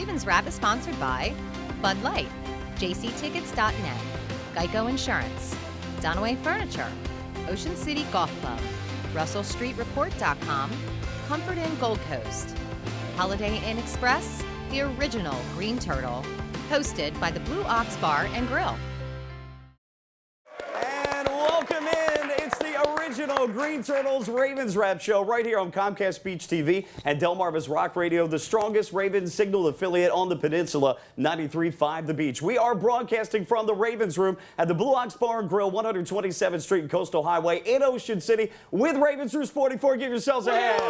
Ravens Wrap is sponsored by Bud Light, jctickets.net, Geico Insurance, Donaway Furniture, Ocean City Golf Club, RussellStreetReport.com, Comfort Inn Gold Coast, Holiday Inn Express, the original Green Turtle, hosted by the Blue Ox Bar and Grill. And welcome in. It's the original Green Turtles Ravens Wrap Show right here on Comcast Beach TV and Delmarva's Rock Radio, the strongest Ravens signal affiliate on the peninsula, 93.5 The Beach. We are broadcasting from the Ravens Room at the Blue Ox Bar and Grill, 127th Street and Coastal Highway in Ocean City with Ravens Roost 44. Give yourselves a hand.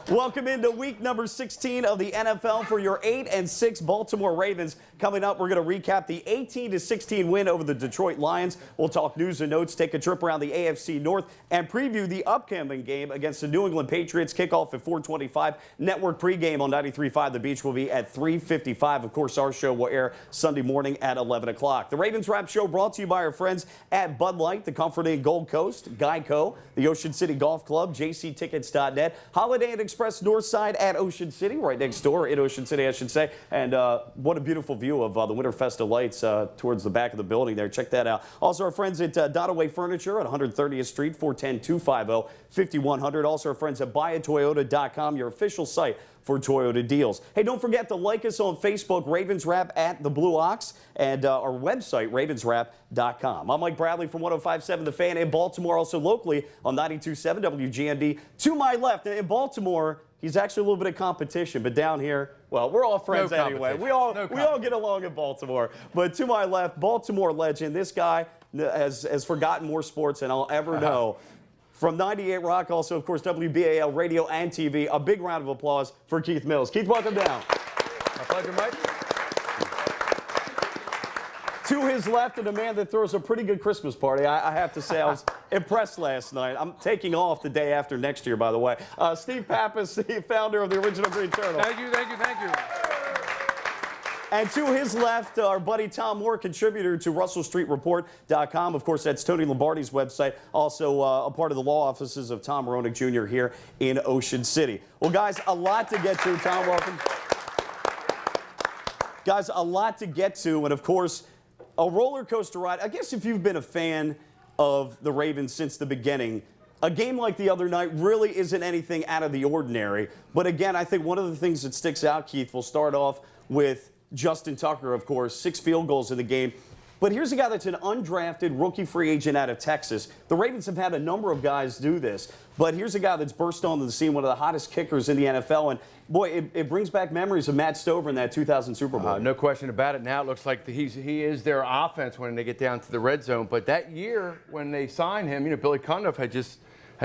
Welcome into week number 16 of the NFL for your 8-6 Baltimore Ravens. Coming up, we're going to recap the 18-16 win over the Detroit Lions. We'll talk news and notes, take a trip around the AFC North, and preview the upcoming game against the New England Patriots. Kickoff at 4:25. Network pregame on 93.5 The Beach will be at 3:55. Of course, our show will air Sunday morning at 11 o'clock. The Ravens Wrap Show brought to you by our friends at Bud Light, the Comfort Inn Gold Coast, Geico, the Ocean City Golf Club, jctickets.net, Holiday Inn Express Northside at Ocean City, right next door in Ocean City, I should say. And what a beautiful view of the Winterfesta lights towards the back of the building there. Check that out. Also, our friends at Donaway Furniture at 130th Street, 410-250-5100. Also, our friends at buyatoyota.com, your official site for Toyota deals. Hey, don't forget to like us on Facebook, Ravens Wrap at the Blue Ox, and our website, ravenswrap.com. I'm Mike Bradley from 105.7 The Fan in Baltimore, also locally on 92.7 WGND. To my left, in Baltimore, he's actually a little bit of competition, but down here, well, we're all friends anyway. We all get along in Baltimore. But to my left, Baltimore legend. This guy has forgotten more sports than I'll ever know. From 98 Rock, also, of course, WBAL Radio and TV. A big round of applause for Keith Mills. Keith, welcome down. My pleasure, Mike. To his left, and a man that throws a pretty good Christmas party. I have to say, I was impressed last night. I'm taking off the day after next year, by the way. Steve Pappas, the founder of the original Green Turtle. Thank you, thank you, thank you. And to his left, our buddy Tom Moore, contributor to RussellStreetReport.com. Of course, that's Tony Lombardi's website. Also a part of the law offices of Tom Moronic Jr. here in Ocean City. Well, guys, a lot to get to. Tom, welcome. Guys, a lot to get to. And, of course, a roller coaster ride. I guess if you've been a fan of the Ravens since the beginning, a game like the other night really isn't anything out of the ordinary. But, again, I think one of the things that sticks out, Keith, we'll start off with Justin Tucker, of course, 6 field goals in the game. But here's a guy that's an undrafted rookie free agent out of Texas. The Ravens have had a number of guys do this. But here's a guy that's burst onto the scene, one of the hottest kickers in the NFL. And, boy, it brings back memories of Matt Stover in that 2000 Super Bowl. No question about it. Now it looks like he is their offense when they get down to the red zone. But that year when they signed him, Billy Cundiff had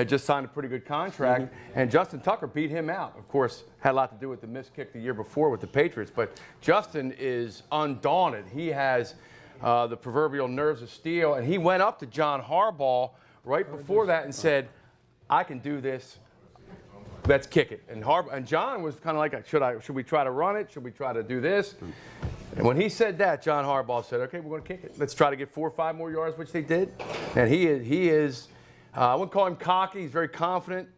just signed a pretty good contract, and Justin Tucker beat him out. Of course, had a lot to do with the missed kick the year before with the Patriots, but Justin is undaunted. He has the proverbial nerves of steel, and he went up to John Harbaugh right before that and said, I can do this. Let's kick it. And John was kind of like, should we try to run it? Should we try to do this? And when he said that, John Harbaugh said, okay, we're going to kick it. Let's try to get 4 or 5 more yards, which they did. And he is I wouldn't call him cocky. He's very confident.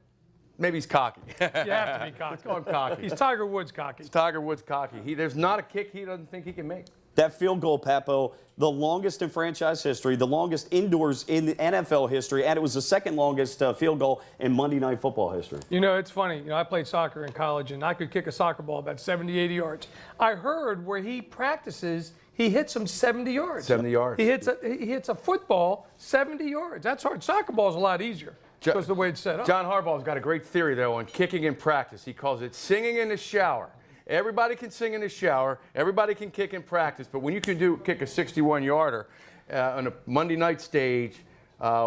Maybe he's cocky. You have to be cocky. Let's call him cocky. He's Tiger Woods cocky. He's Tiger Woods cocky. There's not a kick he doesn't think he can make. That field goal, Papo, the longest in franchise history, the longest indoors in the NFL history, and it was the second longest field goal in Monday Night Football history. It's funny. I played soccer in college, and I could kick a soccer ball about 70, 80 yards. I heard where he practices, he hits them 70 yards. 70 yards. He hits a football 70 yards. That's hard. Soccer ball is a lot easier because of the way it's set up. John Harbaugh's got a great theory, though, on kicking in practice. He calls it singing in the shower. Everybody can sing in the shower. Everybody can kick in practice. But when you can kick a 61-yarder on a Monday night stage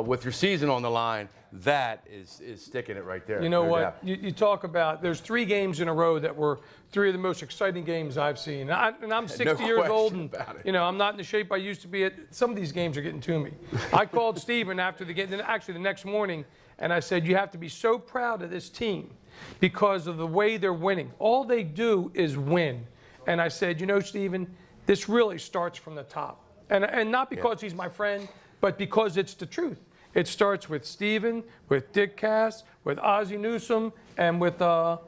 with your season on the line, that is sticking it right there. You know what? You talk about, there's 3 games in a row that were 3 of the most exciting games I've seen. And I'm 60 years old, and I'm not in the shape I used to be at. Some of these games are getting to me. I called Steven after the game, actually the next morning, and I said, you have to be so proud of this team because of the way they're winning. All they do is win. And I said, Steven, this really starts from the top. And not because he's my friend, but because it's the truth. It starts with Steven, with Dick Cass, with Ozzie Newsome, and with John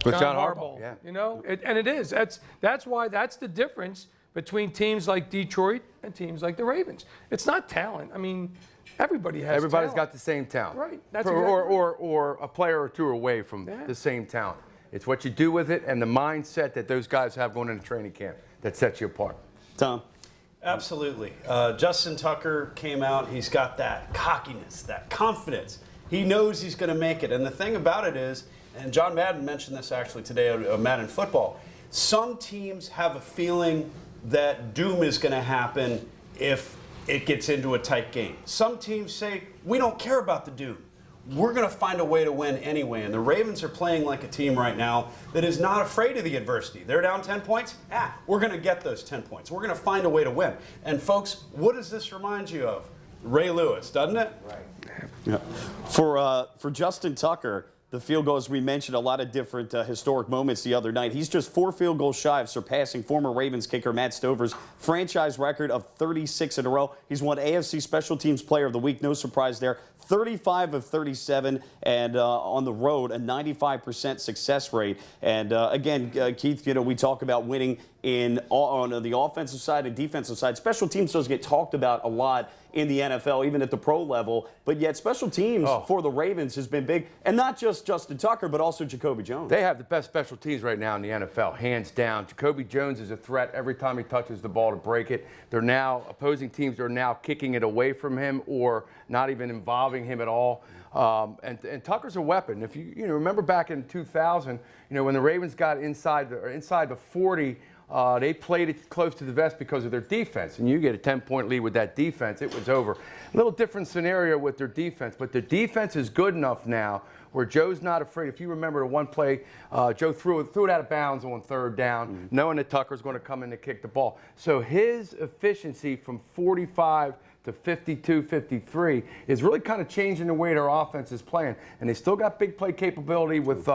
Harbaugh. Yeah. You know, and it is. That's why that's the difference between teams like Detroit and teams like the Ravens. It's not talent. I mean, everybody's talent. Got the same talent. Right. That's or a player or two away from the same talent. It's what you do with it and the mindset that those guys have going into training camp that sets you apart. Tom? Absolutely. Justin Tucker came out. He's got that cockiness, that confidence. He knows he's going to make it. And the thing about it is, and John Madden mentioned this actually today on Madden Football, some teams have a feeling that doom is going to happen if it gets into a tight game. Some teams say, we don't care about the doom. We're going to find a way to win anyway. And the Ravens are playing like a team right now that is not afraid of the adversity. They're down 10 points. We're going to get those 10 points. We're going to find a way to win. And folks, what does this remind you of? Ray Lewis, doesn't it? Right. Yeah. For Justin Tucker, the field goals, we mentioned a lot of different historic moments the other night. He's just 4 field goals shy of surpassing former Ravens kicker Matt Stover's franchise record of 36 in a row. He's won AFC Special Teams Player of the Week, no surprise there. 35 of 37, and on the road, a 95% success rate. And again, Keith, you know, we talk about winning on the offensive side and defensive side. Special teams doesn't get talked about a lot in the NFL, even at the pro level, but yet special teams for the Ravens has been big, and not just Justin Tucker, but also Jacoby Jones. They have the best special teams right now in the NFL, hands down. Jacoby Jones is a threat every time he touches the ball to break it. Opposing teams are now kicking it away from him or not even involving him at all. And Tucker's a weapon. If you remember back in 2000, when the Ravens got inside the 40. They played it close to the vest because of their defense, and you get a 10-point lead with that defense, it was over. A little different scenario with their defense, but the defense is good enough now where Joe's not afraid. If you remember the one play, Joe threw it out of bounds on 3rd down, knowing that Tucker's going to come in to kick the ball. So his efficiency from 45 to 52, 53 is really kind of changing the way their offense is playing. And they still got big play capability with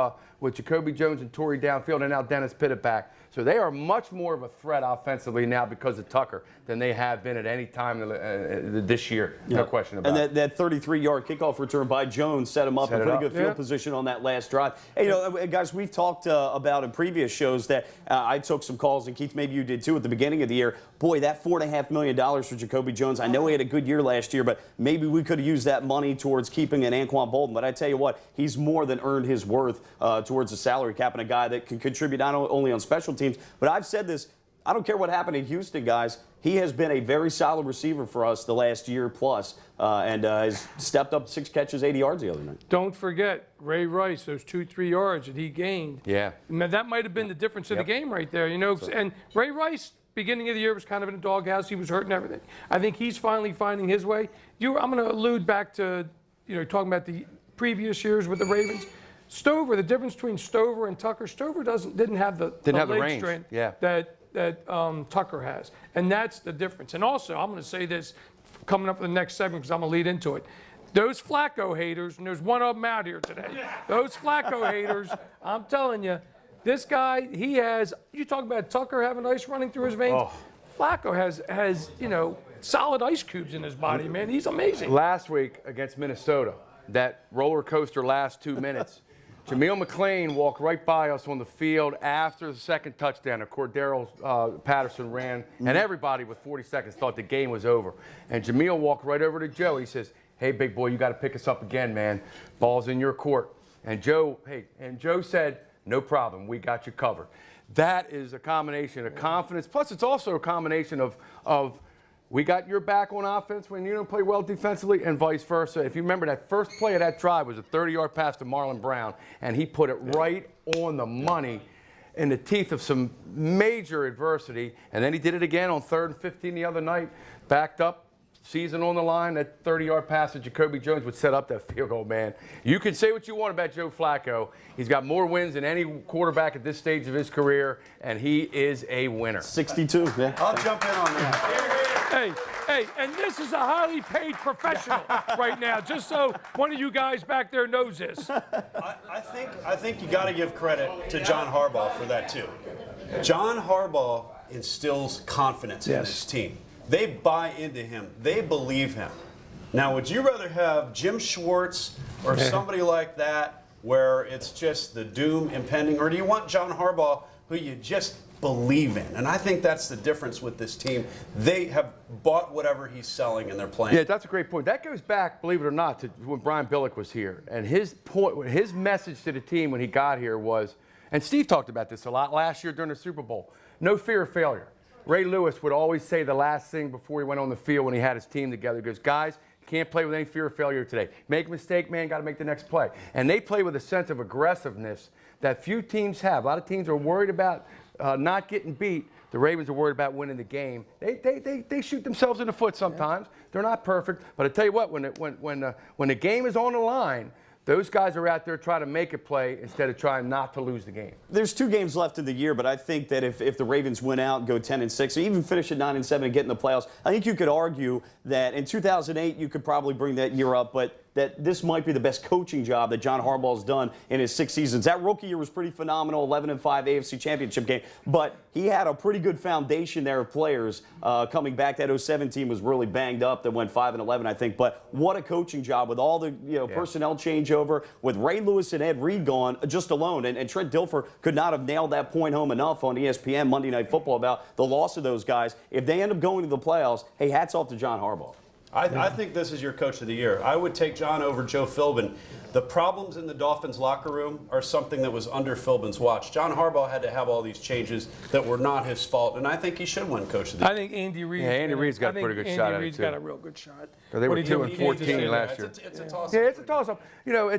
Jacoby Jones and Torrey downfield, and now Dennis Pitt at back. So they are much more of a threat offensively now because of Tucker than they have been at any time this year. No question about it. And that 33-yard kickoff return by Jones set him up in pretty good field position on that last drive. Hey, guys, we've talked about in previous shows that I took some calls, and Keith, maybe you did too, at the beginning of the year. Boy, that $4.5 million for Jacoby Jones. I know he had a good year last year, but maybe we could have used that money towards keeping an Anquan Bolden. But I tell you what, he's more than earned his worth towards the salary cap, and a guy that can contribute not only on special teams, but I've said this, I don't care what happened in Houston, guys. He has been a very solid receiver for us the last year plus, and has stepped up 6 catches, 80 yards the other night. Don't forget Ray Rice, those 2-3 yards that he gained. Yeah. That might have been the difference in the game right there, And Ray Rice, beginning of the year, was kind of in a doghouse. He was hurt and everything. I think he's finally finding his way. I'm going to allude back to, talking about the previous years with the Ravens. Stover, the difference between Stover and Tucker, Stover didn't have the leg strength that Tucker has. And that's the difference. And also, I'm going to say this coming up for the next segment because I'm going to lead into it. Those Flacco haters, and there's one of them out here today, those Flacco haters, I'm telling you, this guy, he has, you talk about Tucker having ice running through his veins. Flacco has solid ice cubes in his body, man. He's amazing. Last week against Minnesota, that roller coaster last 2 minutes, Jameel McClain walked right by us on the field after the second touchdown. Cordero Patterson ran, and everybody with 40 seconds thought the game was over. And Jameel walked right over to Joe. He says, "Hey, big boy, you got to pick us up again, man. Ball's in your court." And Joe said, "No problem. We got you covered." That is a combination of confidence. Plus, it's also a combination of we got your back on offense when you don't play well defensively, and vice versa. If you remember, that first play of that drive was a 30-yard pass to Marlon Brown, and he put it right on the money in the teeth of some major adversity. And then he did it again on 3rd and 15 the other night, backed up, season on the line. That 30-yard pass to Jacoby Jones would set up that field goal, man. You can say what you want about Joe Flacco. He's got more wins than any quarterback at this stage of his career, and he is a winner. 62, yeah. I'll jump in on that. Hey, and this is a highly paid professional right now, just so one of you guys back there knows this. I think you got to give credit to John Harbaugh for that, too. John Harbaugh instills confidence in this team. They buy into him. They believe him. Now, would you rather have Jim Schwartz or somebody like that where it's just the doom impending, or do you want John Harbaugh, who you just believe in? And I think that's the difference with this team. They have bought whatever he's selling and they're playing. Yeah, that's a great point. That goes back, believe it or not, to when Brian Billick was here. And his message to the team when he got here was, and Steve talked about this a lot last year during the Super Bowl, no fear of failure. Ray Lewis would always say the last thing before he went on the field when he had his team together. He goes, guys, you can't play with any fear of failure today. Make a mistake, man, got to make the next play. And they play with a sense of aggressiveness that few teams have. A lot of teams are worried about not getting beat. The Ravens are worried about winning the game. They shoot themselves in the foot sometimes. Yeah. They're not perfect. But I tell you what, when the game is on the line, those guys are out there trying to make a play instead of trying not to lose the game. There's 2 games left in the year, but I think that if the Ravens win out and go 10-6, or even finish at 9-7 and get in the playoffs, I think you could argue that in 2008 you could probably bring that year up, but that this might be the best coaching job that John Harbaugh's done in his 6 seasons. That rookie year was pretty phenomenal, 11-5 AFC Championship game, but he had a pretty good foundation there of players coming back. That 07 team was really banged up. That went 5-11, I think. But what a coaching job with all the personnel changeover, with Ray Lewis and Ed Reed gone just alone. And Trent Dilfer could not have nailed that point home enough on ESPN Monday Night Football about the loss of those guys. If they end up going to the playoffs, hey, hats off to John Harbaugh. I think this is your coach of the year. I would take John over Joe Philbin. The problems in the Dolphins locker room are something that was under Philbin's watch. John Harbaugh had to have all these changes that were not his fault, and I think he should win coach of the year. I think Andy Reid. Yeah, Andy Reid's got a pretty good shot at it, Andy Reid's too. got a real good shot. They were 2-14 last year. It's a toss-up. Yeah, it's a toss-up. You know,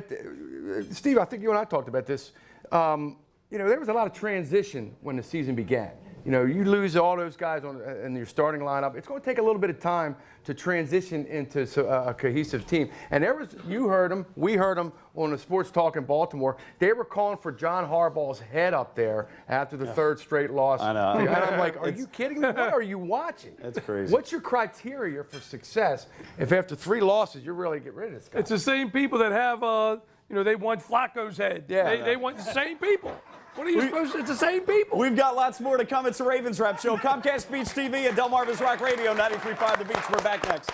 Steve, I think you and I talked about this. You know, there was a lot of transition when the season began. You know, you lose all those guys in your starting lineup. It's going to take a little bit of time to transition into a cohesive team. And you heard them, we heard them on the Sports Talk in Baltimore. They were calling for John Harbaugh's head up there after the 3rd straight loss. I know. And I'm like, are you kidding me? What are you watching? That's crazy. What's your criteria for success if after 3 losses you're really getting rid of this guy? It's the same people that have, they want Flacco's head. Yeah, they want the same people. What are you supposed to? It's the same people. We've got lots more to come. It's the Ravens Wrap Show. Comcast Beach TV and Delmarva's Rock Radio, 93.5 The Beach. We're back next.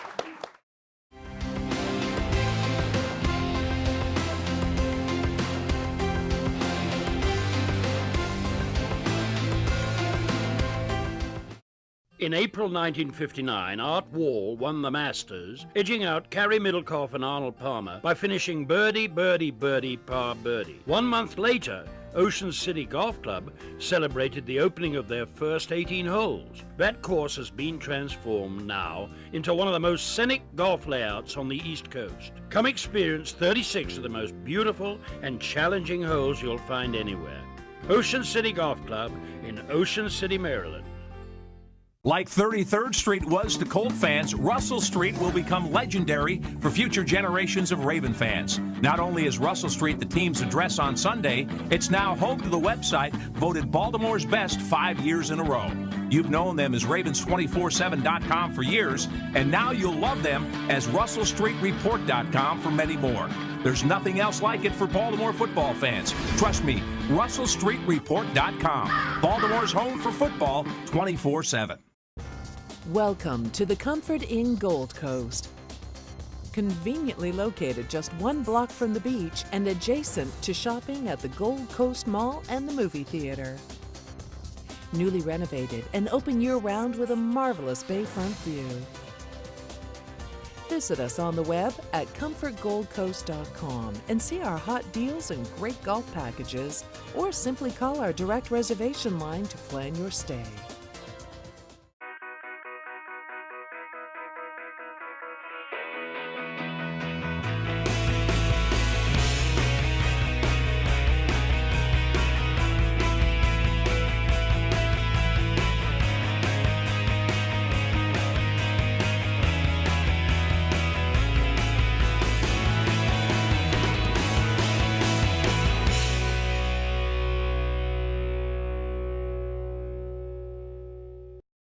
In April 1959, Art Wall won the Masters, edging out Carey Middlecoff and Arnold Palmer by finishing birdie, birdie, birdie, par birdie. 1 month later, Ocean City Golf Club celebrated the opening of their first 18 holes. That course has been transformed now into one of the most scenic golf layouts on the East Coast. Come experience 36 of the most beautiful and challenging holes you'll find anywhere. Ocean City Golf Club in Ocean City, Maryland. Like 33rd Street was to Colt fans, Russell Street will become legendary for future generations of Raven fans. Not only is Russell Street the team's address on Sunday, it's now home to the website voted Baltimore's best 5 years in a row. You've known them as Ravens247.com for years, and now you'll love them as RussellStreetReport.com for many more. There's nothing else like it for Baltimore football fans. Trust me, RussellStreetReport.com. Baltimore's home for football 24/7. Welcome to the Comfort Inn Gold Coast. Conveniently located just 1 block from the beach and adjacent to shopping at the Gold Coast Mall and the movie theater. Newly renovated and open year-round with a marvelous bayfront view. Visit us on the web at comfortgoldcoast.com and see our hot deals and great golf packages, or simply call our direct reservation line to plan your stay.